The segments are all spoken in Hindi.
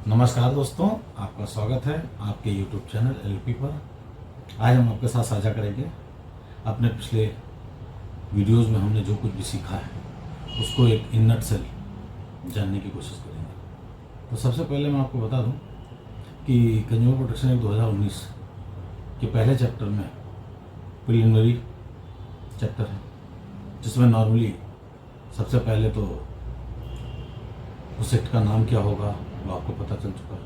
नमस्कार दोस्तों, आपका स्वागत है आपके YouTube चैनल एलपी पर। आज हम आपके साथ साझा करेंगे अपने पिछले वीडियोस में हमने जो कुछ भी सीखा है उसको एक इन नटसेल जानने की कोशिश करेंगे। तो सबसे पहले मैं आपको बता दूं कि कंज्यूमर प्रोटेक्शन एक्ट 2019 के पहले चैप्टर में प्रिलिमिनरी चैप्टर है, जिसमें नॉर्मली सबसे पहले तो उस एक्ट का नाम क्या होगा वो आपको पता चल चुका है,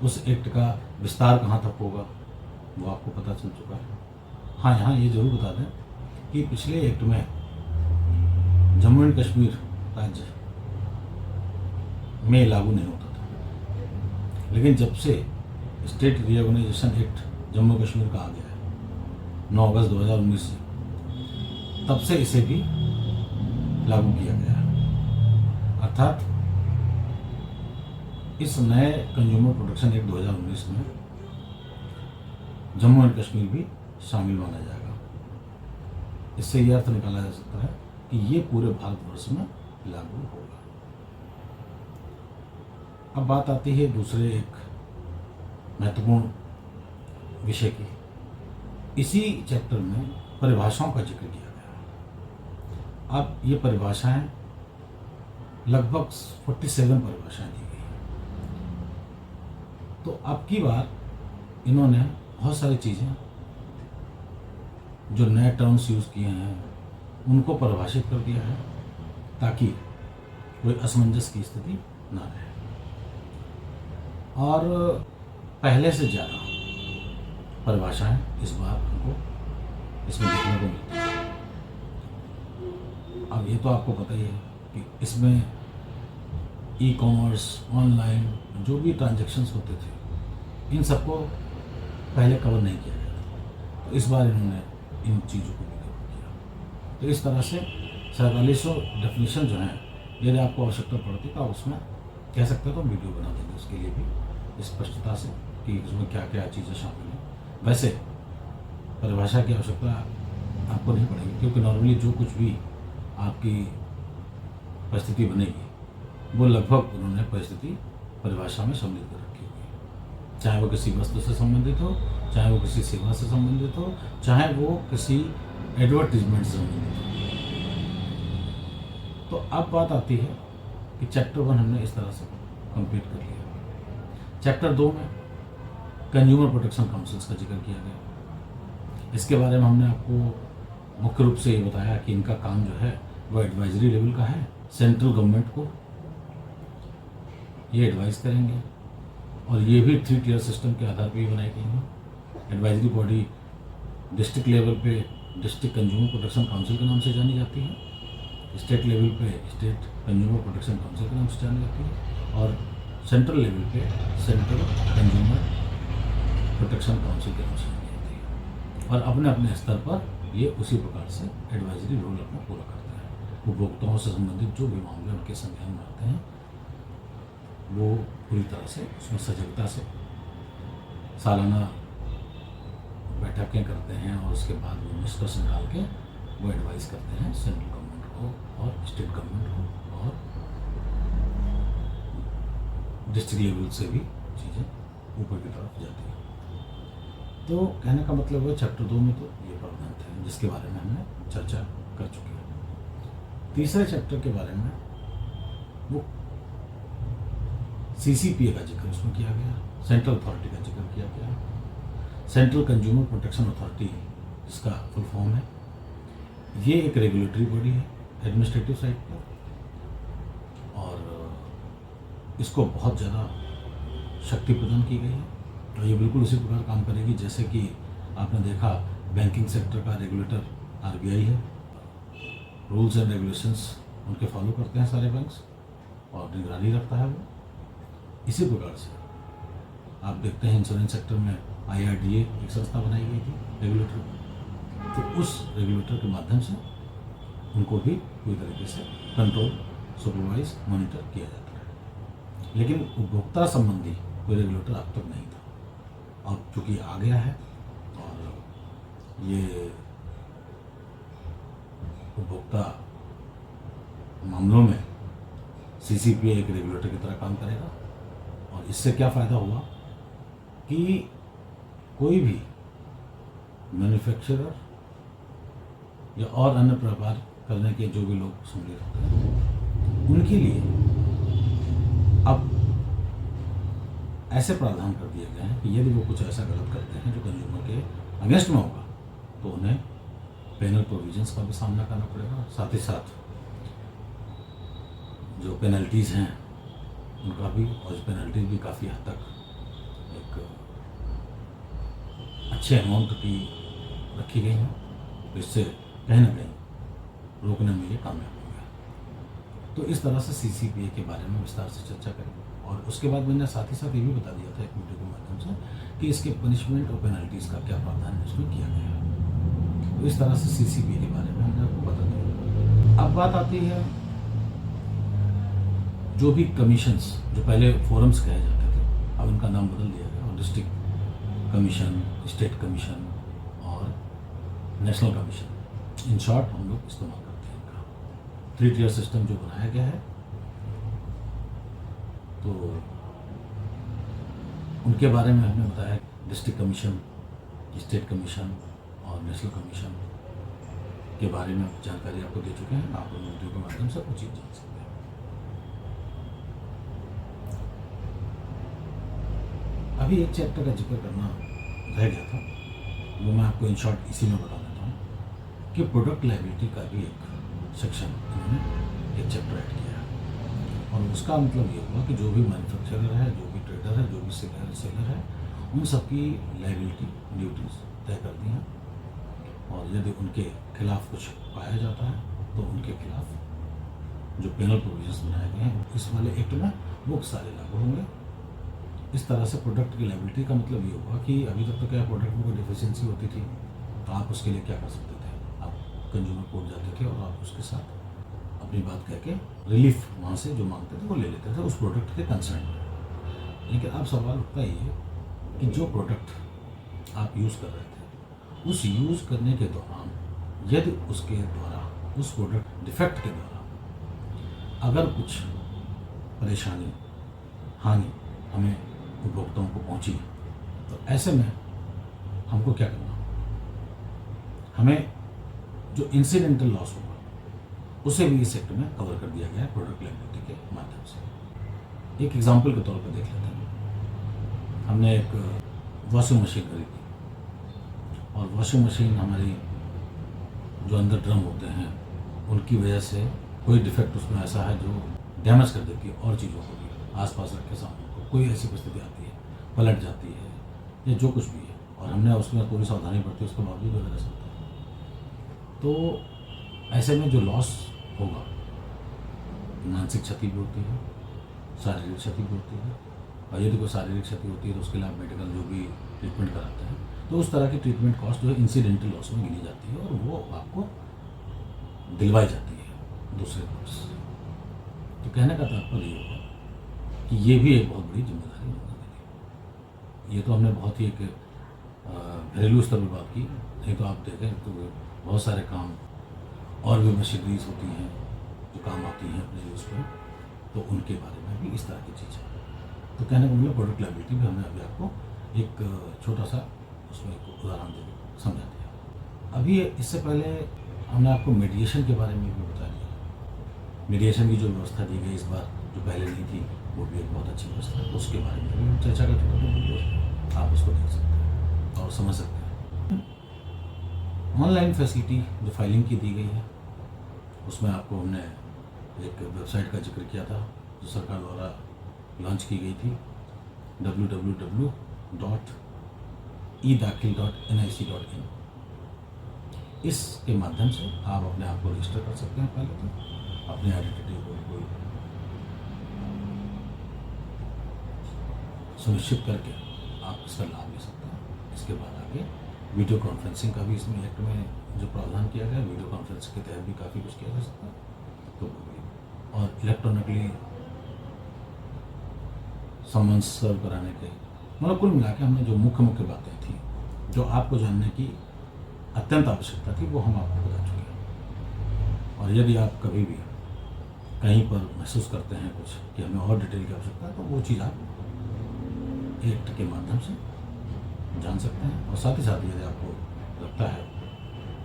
उस एक्ट का विस्तार कहाँ तक होगा वो आपको पता चल चुका है। हाँ, यहाँ ये जरूर बता दें कि पिछले एक्ट में जम्मू एंड कश्मीर राज्य में लागू नहीं होता था, लेकिन जब से state reorganisation act Jammu Kashmir का आ गया है 9 अगस्त 2019 से, तब से इसे भी लागू किया गया है। अर्थात इस नए कंज्यूमर प्रोटेक्शन एक्ट 2019 में जम्मू एंड कश्मीर भी शामिल माना जाएगा। इससे यह अर्थ निकाला जा सकता है कि ये पूरे भारतवर्ष में लागू होगा। अब बात आती है दूसरे एक महत्वपूर्ण विषय की। इसी चैप्टर में परिभाषाओं का जिक्र किया गया है। अब ये परिभाषाएं लगभग 47 परिभाषाएं दी गई हैं। तो अब की बार इन्होंने बहुत सारी चीज़ें जो नए टर्म्स यूज़ किए हैं उनको परिभाषित कर दिया है, ताकि कोई असमंजस की स्थिति ना रहे। और पहले से ज़्यादा परिभाषाएं इस बार हमको इसमें देखने को मिलती है। अब ये तो आपको पता ही है कि इसमें ई कॉमर्स, ऑनलाइन जो भी ट्रांजैक्शंस होते थे, इन सबको पहले कवर नहीं किया गया था। तो इस बार इन्होंने इन चीज़ों को भी कवर किया। तो इस तरह से 4700 डेफिनेशन जो हैं, यदि आपको आवश्यकता पड़ती तो आप उसमें कह सकते हो तो वीडियो बना देंगे उसके लिए भी स्पष्टता से कि उसमें क्या क्या चीज़ें शामिल हैं। वैसे परिभाषा की आवश्यकता आपको नहीं पड़ेगी, क्योंकि नॉर्मली जो कुछ भी आपकी परिस्थिति बनेगी वो लगभग उन्होंने परिस्थिति परिभाषा में सम्मिलित कर रखी हुई है। चाहे वो किसी वस्तु से संबंधित हो, चाहे वो किसी सेवा से संबंधित हो, चाहे वो किसी एडवर्टीजमेंट से संबंधित हो। तो अब बात आती है कि चैप्टर 1 हमने इस तरह से कंप्लीट कर लिया। चैप्टर 2 में कंज्यूमर प्रोटेक्शन काउंसिल्स का जिक्र किया गया। इसके बारे में हमने आपको मुख्य रूप से ये बताया कि इनका काम जो है वो एडवाइजरी लेवल का है। सेंट्रल गवर्नमेंट को ये एडवाइस करेंगे, और ये भी 3 टियर सिस्टम के आधार पर ही बनाई गई हैं। एडवाइजरी बॉडी डिस्ट्रिक्ट लेवल पे डिस्ट्रिक्ट कंज्यूमर प्रोटेक्शन काउंसिल के नाम से जानी जाती है, स्टेट लेवल पे स्टेट कंज्यूमर प्रोटेक्शन काउंसिल के नाम से जानी जाती है, और सेंट्रल लेवल पे सेंट्रल कंज्यूमर प्रोटेक्शन काउंसिल के नाम से जानी जाती है। और अपने अपने स्तर पर ये उसी प्रकार से एडवाइजरी रोल अपना पूरा करता है। उपभोक्ताओं से संबंधित जो भी मामले उनके संज्ञान में आते हैं वो पूरी तरह से उसमें सजगता से सालाना बैठकें करते हैं, और उसके बाद वो निष्कर्ष निकाल के वो एडवाइस करते हैं सेंट्रल गवर्नमेंट को और स्टेट गवर्नमेंट को, और डिस्ट्रिक्ट लेवल से भी चीज़ें ऊपर की तरफ जाती हैं। तो कहने का मतलब है चैप्टर 2 में तो ये प्रावधान थे जिसके बारे में हमने चर्चा कर चुके हैं। तीसरे चैप्टर के बारे में वो CCPA का जिक्र उसमें किया गया, सेंट्रल अथॉरिटी का जिक्र किया गया। सेंट्रल कंज्यूमर प्रोटेक्शन अथॉरिटी इसका फुल फॉर्म है। ये एक रेगुलेटरी बॉडी है एडमिनिस्ट्रेटिव साइड पर, और इसको बहुत ज़्यादा शक्ति प्रदान की गई है, और ये बिल्कुल उसी प्रकार काम करेगी जैसे कि आपने देखा बैंकिंग सेक्टर का रेगुलेटर RBI है। रूल्स एंड रेगुलेशंस उनके फॉलो करते हैं सारे बैंक्स, और निगरानी रखता है वो। इसी प्रकार से आप देखते हैं इंश्योरेंस सेक्टर में IRDA एक संस्था बनाई गई थी रेगुलेटर, तो उस रेगुलेटर के माध्यम से उनको भी पूरी तरीके से कंट्रोल, सुपरवाइज, मॉनिटर किया जाता है। लेकिन उपभोक्ता संबंधी कोई रेगुलेटर अब तक नहीं था, और चूँकि आ गया है, और ये उपभोक्ता मामलों में CCPA एक रेगुलेटर की तरह काम करेगा, और और इससे क्या फ़ायदा हुआ कि कोई भी मैन्युफैक्चरर या और अन्य व्यापार करने के जो भी लोग सम्मिलित होते हैं उनके लिए अब ऐसे प्रावधान कर दिए गए हैं कि यदि वो कुछ ऐसा गलत करते हैं जो कंज्यूमर के अगेंस्ट में होगा तो उन्हें पेनल प्रोविजंस का भी सामना करना पड़ेगा। साथ ही साथ जो पेनल्टीज़ हैं उनका भी, और पेनल्टीज भी काफ़ी हद तक एक अच्छे अमाउंट की रखी गई हैं, तो इससे कहीं ना कहीं रोकने में ये कामयाब हो गया। तो इस तरह से CCPA के बारे में विस्तार से चर्चा करेंगे और उसके बाद मैंने साथ ही साथ ये भी बता दिया था एक वीडियो के माध्यम से कि इसके पनिशमेंट और पेनल्टीज़ का क्या प्रावधान इसमें किया गया है। तो इस तरह से CCPA के बारे में हमने आपको बता दिया। अब बात आती है जो भी कमीशंस, जो पहले फोरम्स कहे जाते थे, अब इनका नाम बदल दिया गया और डिस्ट्रिक्ट कमीशन, स्टेट कमीशन और नेशनल कमीशन, इन शॉर्ट हम लोग इस्तेमाल करते हैं इनका 3 टियर सिस्टम जो बनाया गया है। तो उनके बारे में हमने बताया डिस्ट्रिक्ट कमीशन, स्टेट कमीशन और नेशनल कमीशन के बारे में जानकारी आपको दे चुके हैं। आप उन वीडियो के माध्यम से कुछ चीज़ जान सकते हैं। अभी एक चैप्टर का जिक्र करना रह गया था, वो मैं आपको इन शॉर्ट इसी में बता देता हूँ कि प्रोडक्ट लायबिलिटी का भी एक सेक्शन इन्होंने एक चैप्टर ऐड किया है। और उसका मतलब ये हुआ कि जो भी मैन्युफैक्चरर है, जो भी ट्रेडर है, जो भी सेलर है, उन सबकी लायबिलिटी ड्यूटीज़ तय कर दी हैं और यदि उनके खिलाफ कुछ पाया जाता है तो उनके खिलाफ जो पेनल प्रोविजंस बनाए गए हैं इस वाले एक्ट में वो सारे लागू होंगे। इस तरह से प्रोडक्ट की लायबिलिटी का मतलब ये हुआ कि अभी तक तो क्या प्रोडक्ट में कोई डिफिशियंसी होती थी तो आप उसके लिए क्या कर सकते थे, आप कंज्यूमर कोर्ट जाते थे और आप उसके साथ अपनी बात कह के रिलीफ वहाँ से जो मांगते थे वो ले लेते थे उस प्रोडक्ट के कंसर्न में। लेकिन अब सवाल उठता ही है कि जो प्रोडक्ट आप यूज़ कर रहे थे उस यूज़ करने के दौरान यदि उसके द्वारा उस प्रोडक्ट डिफेक्ट के द्वारा अगर कुछ परेशानी, हानि हमें उपभोक्ताओं को पहुंची तो ऐसे में हमको क्या करना, हमें जो इंसिडेंटल लॉस होगा उसे भी इस सेक्टर में कवर कर दिया गया है प्रोडक्ट लायबिलिटी के माध्यम से। एक एग्जांपल के तौर पर देख लेते हैं। हमने एक वॉशिंग मशीन खरीदी और वॉशिंग मशीन हमारी जो अंदर ड्रम होते हैं उनकी वजह से कोई डिफेक्ट उसमें ऐसा है जो डैमेज कर देती है और चीज़ों को भी, आसपास रखे सामान को कोई ऐसी परिस्थिति आती है, पलट जाती है या जो कुछ भी है और हमने उसमें पूरी सावधानी बरती, उसके बावजूद अगर ऐसा होता है तो ऐसे में जो लॉस होगा, मानसिक क्षति भी होती है, शारीरिक क्षति भी होती है और यदि कोई शारीरिक क्षति होती है तो उसके लिए आप मेडिकल जो भी ट्रीटमेंट कराते हैं तो उस तरह की ट्रीटमेंट कॉस्ट जो है इंसिडेंटल लॉस में गिनी जाती है और वो आपको दिलवाई जाती है दूसरे पक्ष से। तो कहने का तात्पर्य ये होगा कि ये भी एक बहुत बड़ी जिम्मेदारी होगी। ये तो हमने बहुत ही एक घरेलू स्तर पर बात की, नहीं तो आप देखें तो बहुत सारे काम और भी मशीनरीज होती हैं जो काम आती हैं अपने यूज़ पर, तो उनके बारे में भी इस तरह की चीज़ है। तो कहने का मतलब प्रोडक्ट लायबिलिटी भी हमने अभी आपको एक छोटा सा उसमें एक उदाहरण देकर समझा दिया। अभी इससे पहले हमने आपको मीडिएशन के बारे में भी बता दिया। मीडिएशन की जो व्यवस्था दी गई इस बार, जो पहले नहीं थी, वो भी एक बहुत अच्छी व्यवस्था है, उसके बारे में भी हम चर्चा कर चुके हैं। आप उसको देख सकते हैं और समझ सकते हैं। ऑनलाइन फैसिलिटी जो फाइलिंग की दी गई है उसमें आपको हमने एक वेबसाइट का जिक्र किया था जो सरकार द्वारा लॉन्च की गई थी, www.edakhil.nic.in। इसके माध्यम से आप अपने आप को रजिस्टर कर सकते हैं। पहले तो अपने आइडेंटिटी को सुनिश्चित करके आप इसका लाभ ले सकते हैं। इसके बाद आगे वीडियो कॉन्फ्रेंसिंग का भी इसमें एक्ट में जो प्रावधान किया गया है, वीडियो कॉन्फ्रेंसिंग के तहत भी काफ़ी कुछ किया जा सकता है। तो और इलेक्ट्रॉनिकली समन्स सर्व कराने के, मतलब कुल मिला के हमने जो मुख्य बातें थी जो आपको जानने की अत्यंत आवश्यकता थी वो हम आपको बता चुके हैं। और यदि आप कभी भी कहीं पर महसूस करते हैं कुछ कि हमें और डिटेल की आवश्यकता है तो वो चीज़ आप एक्ट के माध्यम से जान सकते हैं। और साथ ही साथ यदि आपको लगता है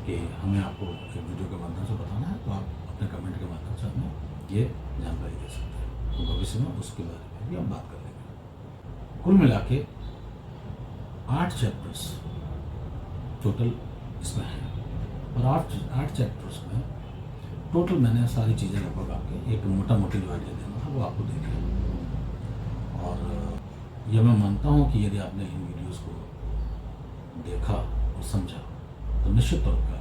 कि हमें आपको एक वीडियो के माध्यम से बताना है तो आप अपने कमेंट के माध्यम से हमें ये जानकारी दे सकते हैं, तो भविष्य में उसके बारे में भी हम बात कर लेंगे। कुल मिला के 8 चैप्टर्स टोटल इसमें हैं और 8 चैप्टर्स में टोटल मैंने सारी चीज़ें लगभग आपके एक मोटा मोटी जो आइडिया देना था वो आपको दे दिया। और यह मैं मानता हूँ कि यदि आपने इन वीडियोस को देखा और समझा तो निश्चित तौर पर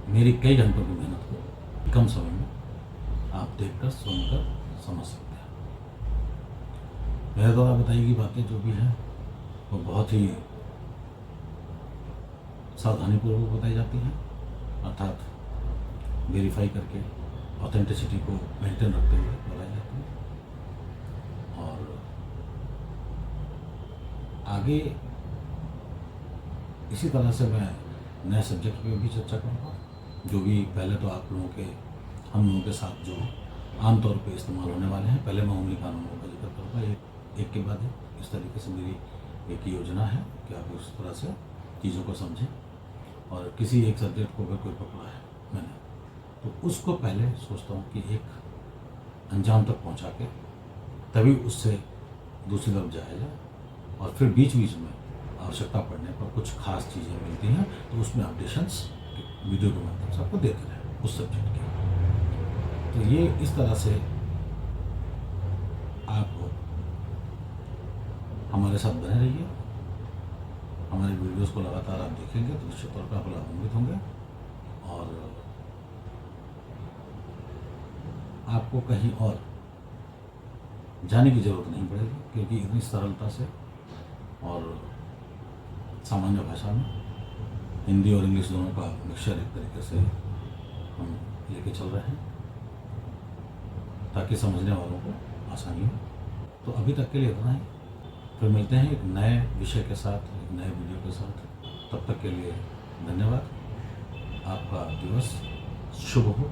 मेरी कई घंटों की मेहनत को कम समय में आप देखकर सुनकर समझ सकते हैं। मेरे द्वारा बताई गई बातें जो भी हैं वो बहुत ही सावधानीपूर्वक बताई जाती हैं, अर्थात वेरीफाई करके ऑथेंटिसिटी को मेंटेन रखते हुए बताई जाती है। और आगे इसी तरह से मैं नए सब्जेक्ट पे भी चर्चा करूँगा, जो भी पहले तो आप लोगों के हम लोगों के साथ जो आमतौर पे इस्तेमाल होने वाले हैं, पहले मैं उन्हीं कानूनों का जिक्र करूँगा एक के बाद एक। इस तरीके से मेरी एक योजना है कि आप उस तरह से चीज़ों को समझें। और किसी एक सब्जेक्ट को अगर कोई पकड़ा है मैंने तो उसको पहले सोचता हूँ कि एक अंजाम तक पहुँचा के तभी उससे दूसरी तरफ जाया जाए, और फिर बीच बीच में आवश्यकता पड़ने पर कुछ खास चीज़ें मिलती हैं तो उसमें अपडेशंस वीडियो के माध्यम से आपको देते रहें उस सब्जेक्ट की। तो ये इस तरह से आप हमारे साथ बने रहिए, हमारे वीडियोस को लगातार आप देखेंगे तो निश्चित तौर पर आप लाभान्वित होंगे और आपको कहीं और जाने की ज़रूरत नहीं पड़ेगी, क्योंकि इतनी सरलता से और सामान्य भाषा में हिंदी और इंग्लिश दोनों का मिक्सचर एक तरीके से हम लेके चल रहे हैं ताकि समझने वालों को आसानी हो। तो अभी तक के लिए इतना ही, फिर मिलते हैं एक नए विषय के साथ, एक नए वीडियो के साथ। तब तक के लिए धन्यवाद। आपका दिवस शुभ हो।